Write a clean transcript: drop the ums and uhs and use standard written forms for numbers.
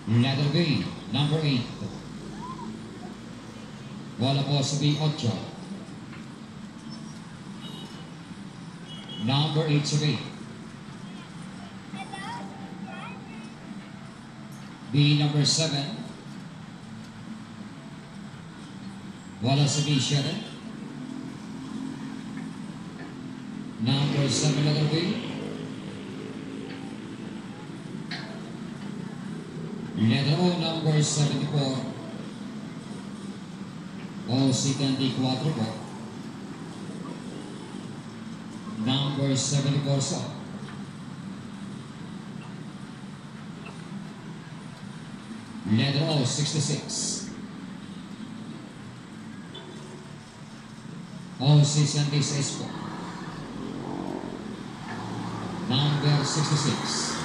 Letter B, number 8. Bola po sa B8. Number 8 sa B. B number 7. Bola sa B7. Number 7, letter B. Letter O, number 74. O, second D4 po. Number 74 sa. Letter O, 66. O, 66 po. Number 66.